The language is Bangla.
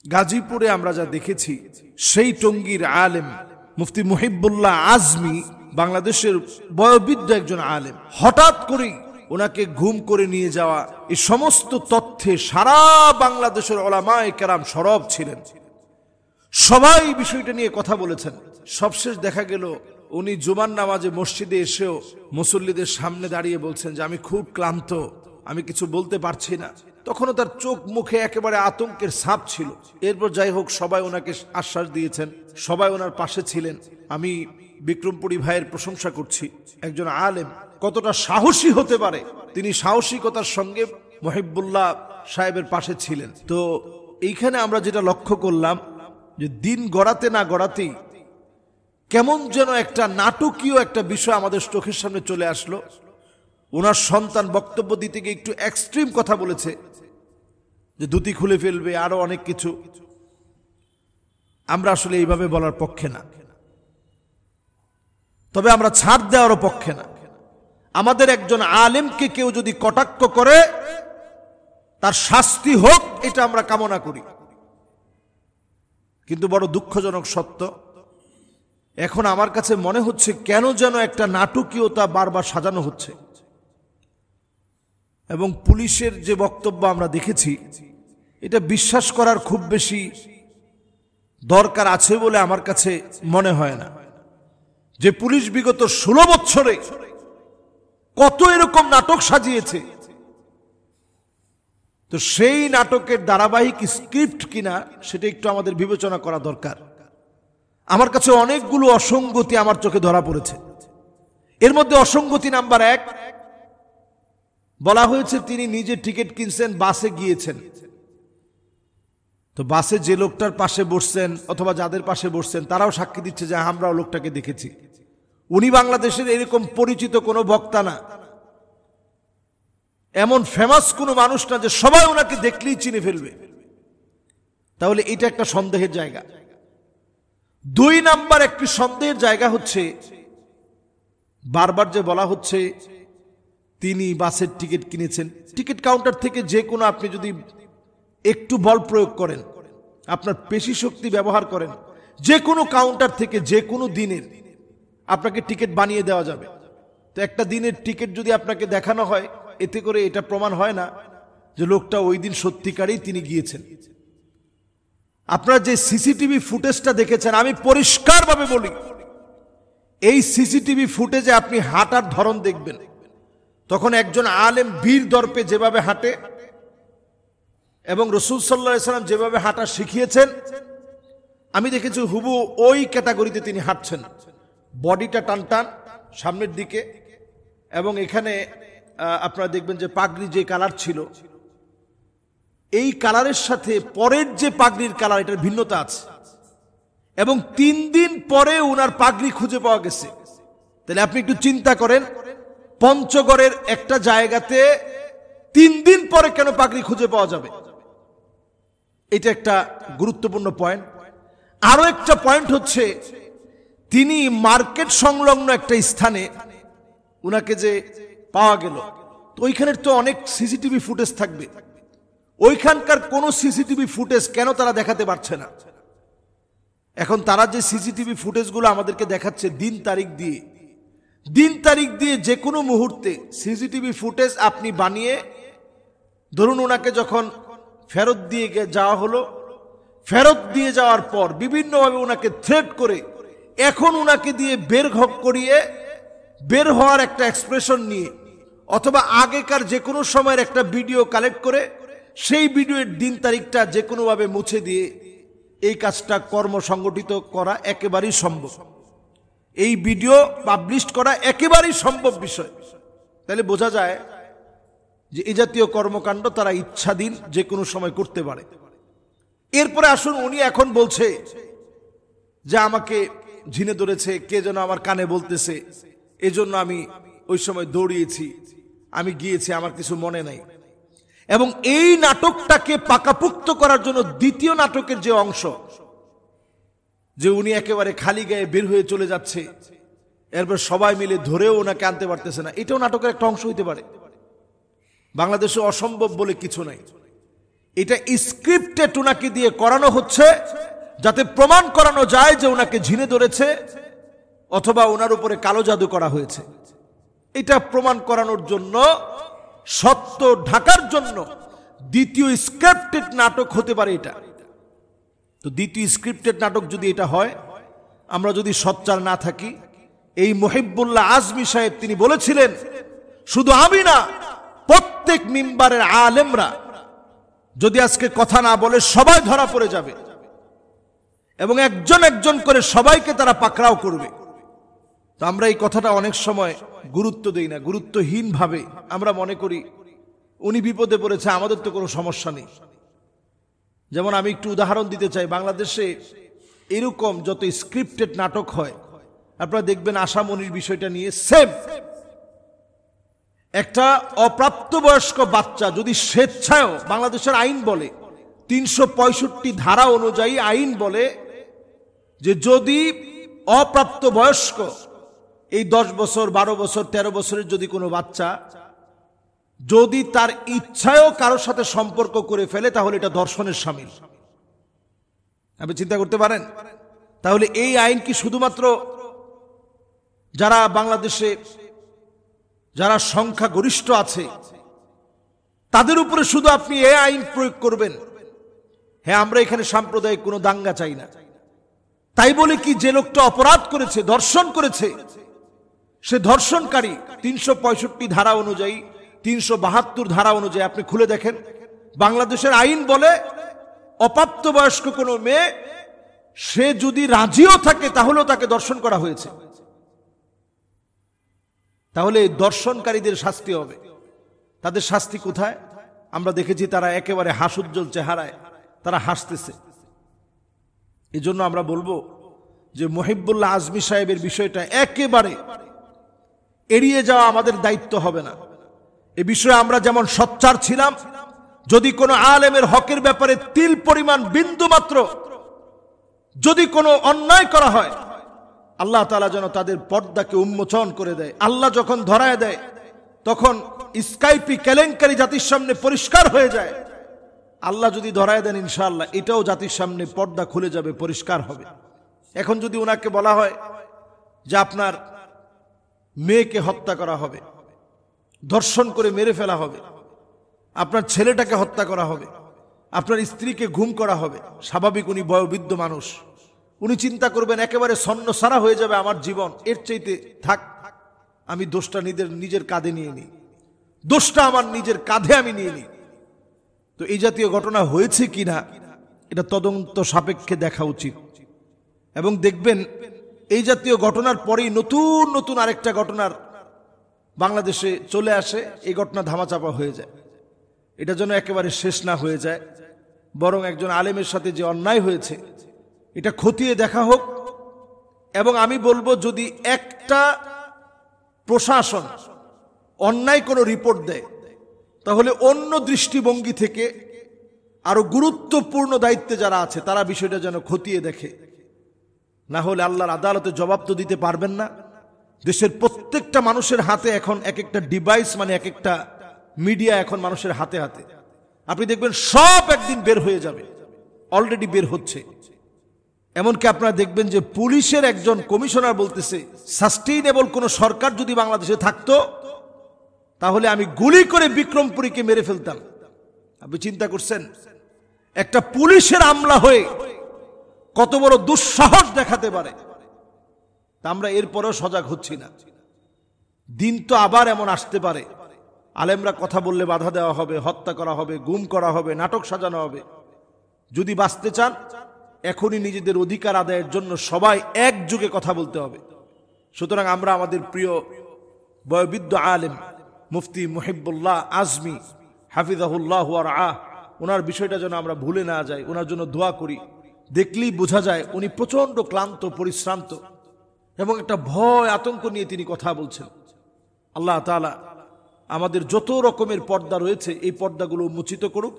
গাজীপুরে আমরা যা দেখেছি, সেই টঙ্গীর আলেম মুফতি মুহিবুল্লাহ আজমি, বাংলাদেশের বয়োবৃদ্ধ একজন আলেম, হঠাৎ করেই ওনাকে ঘুম করে নিয়ে যাওয়া, এই সমস্ত তথ্যে সারা বাংলাদেশের উলামায়ে কেরাম সরব ছিলেন। সবাই বিষয়টা নিয়ে কথা বলেছেন। সবশেষ দেখা গেল উনি জুমার নামাজে মসজিদে এসেও মুসল্লিদের সামনে দাঁড়িয়ে বলছেন যে আমি খুব ক্লান্ত, আমি কিছু বলতে পারছি না। তখনও তার চোখ মুখে একেবারে আতঙ্কের ছাপ ছিল। এরপর যাই হোক, সবাই ওনাকে আশ্বাস দিয়েছেন, সবাই ওনার পাশে ছিলেন। আমি বিক্রমপুরী ভাইয়ের প্রশংসা করছি। একজন আলেম কতটা সাহসী হতে পারে, তিনি সাহসিকতার সঙ্গে মুহিবুল্লাহ সাহেবের পাশে ছিলেন। তো এইখানে আমরা যেটা লক্ষ্য করলাম যে দিন গড়াতে না গড়াতেই কেমন যেন একটা নাটকীয় একটা বিষয় আমাদের চোখের সামনে চলে আসলো। ওনার সন্তান বক্তব্য দিতে গিয়ে একটু এক্সট্রিম কথা বলেছে যে ধুতি খুলে ফেলবে, আরো অনেক কিছু। আমরা আসলে এইভাবে বলার পক্ষে না, তবে আমরা ছাড় দেওয়ারও পক্ষে না। আমাদের একজন আলেমকে কেউ যদি কটাক্ষ করে তার শাস্তি হোক, এটা আমরা কামনা করি। কিন্তু বড় দুঃখজনক সত্য, এখন আমার কাছে মনে হচ্ছে কেন যেন একটা নাটকীয়তা বারবার সাজানো হচ্ছে। এবং পুলিশের যে বক্তব্য আমরা দেখেছি, এটা বিশ্বাস করার খুব বেশি দরকার আছে বলে আমার কাছে মনে হয় না। যে পুলিশ বিগত 16 বছরে কত এরকম নাটক সাজিয়েছে, তো সেই নাটকের ধারাবাহিক স্ক্রিপ্ট কিনা সেটা একটু আমাদের বিবেচনা করা দরকার। আমার কাছে অনেকগুলো অসঙ্গতি আমার চোখে ধরা পড়েছে। এর মধ্যে অসঙ্গতি নাম্বার 1, বলা হয়েছে তিনি নিজে টিকিট কিনছেন, বাসে গিয়েছেন। তো বাসে যে লোকটার পাশে বসছেন অথবা যাদের পাশে বসছেন তারাও সাক্ষী দিচ্ছে যে আমরাও লোকটাকে দেখেছি। উনি বাংলাদেশের এরকম পরিচিত কোনো বক্তা না, এমন ফেমাস কোনো মানুষ না যে সবাই ওনাকে দেখলেই চিনে ফেলবে। তাহলে এটা একটা সন্দেহের জায়গা। 2 নাম্বার একটি সন্দেহের জায়গা হচ্ছে, বারবার যে বলা হচ্ছে তিনি বাসের টিকিট কিনেছেন। টিকিট কাউন্টার থেকে যে কোনো, আপনি যদি একটু বল প্রয়োগ করেন, আপনার পেশি শক্তি ব্যবহার করেন, যে কোনো কাউন্টার থেকে যে কোনো দিনের আপনাকে টিকিট বানিয়ে দেওয়া যাবে। তো একটা দিনের টিকিট যদি আপনাকে দেখানো হয়, এতে করে এটা প্রমাণ হয় না যে লোকটা ওই দিন সত্যিকারই তিনি গিয়েছেন। আপনারা যে সিসিটিভি ফুটেজটা দেখেছেন, আমি পরিষ্কারভাবে বলি, এই সিসিটিভি ফুটেজে আপনি হাঁটার ধরন দেখবেন, তখন একজন আলেম বীর দর্পে যেভাবে হাঁটে এবং রাসূল সাল্লাল্লাহু আলাইহি ওয়াসাল্লাম যেভাবে হাঁটা শিখিয়েছেন, আমি দেখেছি হুবহু ওই ক্যাটাগরিতে তিনি হাঁটছেন। বডিটা টান টান সামনের দিকে, এবং এখানে আপনারা দেখবেন যে পাগড়ি যে কালার ছিল, এই কালারের সাথে পরের যে পাগড়ির কালার, এটার ভিন্নতা আছে। এবং 3 দিন পরে ওনার পাগড়ি খুঁজে পাওয়া গেছে। তাহলে আপনি একটু চিন্তা করেন, পঞ্চগড়ের একটা জায়গাতে 3 দিন পরে কেন পাগড়ি খুঁজে পাওয়া যাবে? এটা একটা গুরুত্বপূর্ণ পয়েন্ট। আরো একটা পয়েন্ট হচ্ছে, তিনি মার্কেট সংলগ্ন একটা স্থানে উনাকে যে পাওয়া গেল, তো ওইখানের তো অনেক সিসিটিভি ফুটেজ থাকবে। ওইখানকার কোন সিসিটিভি ফুটেজ কেন তারা দেখাতে পারছে না? এখন তারা যে সিসিটিভি ফুটেজগুলো আমাদেরকে দেখাচ্ছে দিন তারিখ দিয়ে যে কোনো মুহূর্তে সিসিটিভি ফুটেজ আপনি বানিয়ে, ধরুন ওনাকে যখন ফেরত দিয়ে যাওয়া হলো, ফেরত দিয়ে যাওয়ার পর বিভিন্নভাবে ওনাকে থ্রেট করে এখন ওনাকে দিয়ে বের হওয়ার একটা এক্সপ্রেশন নিয়ে, অথবা আগেকার যে কোনো সময়ের একটা ভিডিও কালেক্ট করে সেই ভিডিওর দিন তারিখটা যে কোনোভাবে মুছে দিয়ে এই কাজটা সংগঠিত করা একেবারেই সম্ভব। এই ভিডিও পাবলিশ করা একেবারেই সম্ভব বিষয়। তাহলে বোঝা যায় যে এই জাতীয় কর্মকাণ্ড তারা ইচ্ছাধীন যে কোনো সময় করতে পারে। এরপরে আসুন, উনি এখন বলছে যে আমাকে ঝিনে ধরেছে, কে যেন আমার কানে বলতেছে, এজন্য আমি ওই সময় দৌড়িয়েছি, আমি গিয়েছি, আমার কিছু মনে নাই। এবং এই নাটকটাকে পাকাপুক্ত করার জন্য দ্বিতীয় নাটকের যে অংশ, যে উনি একেবারে খালি গায়ে বের হয়ে চলে যাচ্ছে, এরপর সবাই মিলে ধরেও ওনাকে আনতে পারতেছে না, এটাও নাটকের একটা অংশ হইতে পারে। বাংলাদেশে অসম্ভব বলে কিছু নাই। এটা স্ক্রিপ্টেড ওনাকে দিয়ে করানো হচ্ছে, যাতে প্রমাণ করানো যায় যে ওনাকে ঝিনে ধরেছে অথবা ওনার উপরে কালো জাদু করা হয়েছে। এটা প্রমাণ করানোর জন্য, সত্য ঢাকার জন্য দ্বিতীয় স্ক্রিপ্টেড নাটক হতে পারে এটা। তো দ্বিতীয় স্ক্রিপ্টেড নাটক যদি এটা হয়, আমরা যদি সোচ্চার না থাকি, এই মুহিব্বুল্লাহ আজমি সাহেব তিনি বলেছিলেন, শুধু আমি না, প্রত্যেক মিম্বারের আলেমরা যদি আজকে কথা না বলে সবাই ধরা পড়ে যাবে এবং একজন একজন করে সবাইকে তারা পাকড়াও করবে। তো আমরা এই কথাটা অনেক সময় গুরুত্ব দেই না, গুরুত্বহীন ভাবে আমরা মনে করি উনি বিপদে পড়েছে, আমাদের তো কোনো সমস্যা নেই। যেমন আমি একটু উদাহরণ দিতে চাই, বাংলাদেশে এরকম যত স্ক্রিপ্টেড নাটক হয়, আপনারা দেখবেন আশামনির বিষয়টা নিয়ে সেম। একটা অপ্রাপ্তবয়স্ক বাচ্চা যদি স্বেচ্ছায়ও, বাংলাদেশের আইন বলে ৩৬৫ ধারা অনুযায়ী আইন বলে যে যদি অপ্রাপ্তবয়স্ক এই ১০ বছর ১২ বছর ১৩ বছরের যদি কোনো বাচ্চা যদি তার ইচ্ছায়ও কারোর সাথে সম্পর্ক করে ফেলে, তাহলে এটা ধর্ষণের শামিল। আপনি চিন্তা করতে পারেন, তাহলে এই আইন কি শুধুমাত্র যারা বাংলাদেশে যারা সংখ্যাগরিষ্ঠ আছে তাদের উপরে শুধু আপনি এই আইন প্রয়োগ করবেন? হ্যাঁ, আমরা এখানে সাম্প্রদায়িক কোনো দাঙ্গা চাই না। তাই বলে কি যে লোকটা অপরাধ করেছে, ধর্ষণ করেছে, সে ধর্ষণকারী ৩৬৫ ধারা অনুযায়ী, ৩৭২ ধারা অনুযায়ী আপনি খুলে দেখেন, বাংলাদেশের আইন বলে অপ্রাপ্তবয়স্ক কোনো মেয়ে সে যদি রাজিও থাকে তাহলেও তাকে ধর্ষণ করা হয়েছে। তাহলে দর্শনকারীদের শাস্তি হবে। তাদের শাস্তি কোথায়? আমরা দেখেছি তারা একেবারে হাস্যোজ্জ্বল চেহারায় তারা হাসতেছে। এই জন্য আমরা বলবো যে মুহিব্বুল্লাহ আজমি সাহেবের বিষয়টা একেবারে এড়িয়ে যাওয়া আমাদের দায়িত্ব হবে না। এ বিষয়ে আমরা যেমন সোচ্চার ছিলাম, যদি কোনো আলেমের হকের ব্যাপারে তিল পরিমাণ বিন্দু মাত্র যদি কোনো অন্যায় করা হয়, আল্লাহ তাআলা যেন তাদের পর্দাকে উন্মোচন করে দেয়। আল্লাহ যখন ধরায় দেয় তখন স্কাইপি কেলেঙ্কারি জাতির সামনে পরিষ্কার হয়ে যায়। আল্লাহ যদি ধরায় দেন, ইনশাআল্লাহ এটাও জাতির সামনে পর্দা খুলে যাবে, পরিষ্কার হবে। এখন যদি ওনাকে বলা হয় যে আপনার মেয়েকে হত্যা করা হবে, ধর্ষণ করে মেরে ফেলা হবে, আপনার ছেলেটাকে হত্যা করা হবে, আপনার স্ত্রীকে গুম করা হবে, স্বাভাবিক উনি বয়োবৃদ্ধ মানুষ, উনি চিন্তা করবেন একেবারে ছন্নছাড়া হয়ে যাবে আমার জীবন, এর চাইতে থাক আমি দোষটা নিজের কাঁধে নিয়ে নিই, দোষটা আমার নিজের কাঁধে আমি নিয়ে নিই। তো এই জাতীয় ঘটনা হয়েছে কিনা এটা তদন্ত সাপেক্ষে দেখা উচিত। এবং দেখবেন এই জাতীয় ঘটনার পরেই নতুন নতুন আরেকটা ঘটনার বাংলাদেশে চলে আসে, এই ঘটনা ধামাচাপা হয়ে যায়। এটা যেন একেবারে শেষ না হয়ে যায়, বরং একজন আলেমের সাথে যে অন্যায় হয়েছে এটা খতিয়ে দেখা হোক। এবং আমি বলবো, যদি একটা প্রশাসন অন্যায় কোনো রিপোর্ট দেয়, তাহলে অন্য দৃষ্টিভঙ্গি থেকে আরো গুরুত্বপূর্ণ দায়িত্বে যারা আছে তারা বিষয়টা যেন খতিয়ে দেখে। না হলে আল্লাহর আদালতে জবাব তো দিতে পারবেন না। দেশের প্রত্যেকটা মানুষের হাতে এখন এক একটা ডিভাইস, মানে এক একটা মিডিয়া এখন মানুষের হাতে হাতে। আপনি দেখবেন সব একদিন বের হয়ে যাবে, অলরেডি বের হচ্ছে। এমনকি আপনারা দেখবেন যে পুলিশের একজন কমিশনার বলতেছে, সাস্টেইনেবল কোন সরকার যদি বাংলাদেশে থাকতো তাহলে আমি গুলি করে বিক্রমপুরীকে মেরে ফেলতাম। আপনি চিন্তা করছেন একটা পুলিশের আমলা হয়ে কত বড় দুঃসাহস দেখাতে পারে? তা আমরা এরপরেও সজাগ হচ্ছি না। দিন তো আবার এমন আসতে পারে, আলেমরা কথা বললে বাধা দেওয়া হবে, হত্যা করা হবে, গুম করা হবে, নাটক সাজানো হবে। যদি বাঁচতে চান, এখনই নিজেদের অধিকার আদায়ের জন্য সবাই একযোগে কথা বলতে হবে। সুতরাং আমরা আমাদের প্রিয় বয়োবৃদ্ধ আলেম মুফতি মুহিব্বুল্লাহ আজমি হাফিজাহুল্লাহ ওয়া রাআহ, ওনার বিষয়টা যেন আমরা ভুলে না যাই, ওনার জন্য দোয়া করি। দেখলেই বোঝা যায় উনি প্রচন্ড ক্লান্ত, পরিশ্রান্ত এবং একটা ভয় আতঙ্ক নিয়ে তিনি কথা বলছেন। আল্লাহ তাআলা আমাদের যত রকমের পর্দা রয়েছে এই পর্দাগুলো উন্মোচিত করুক।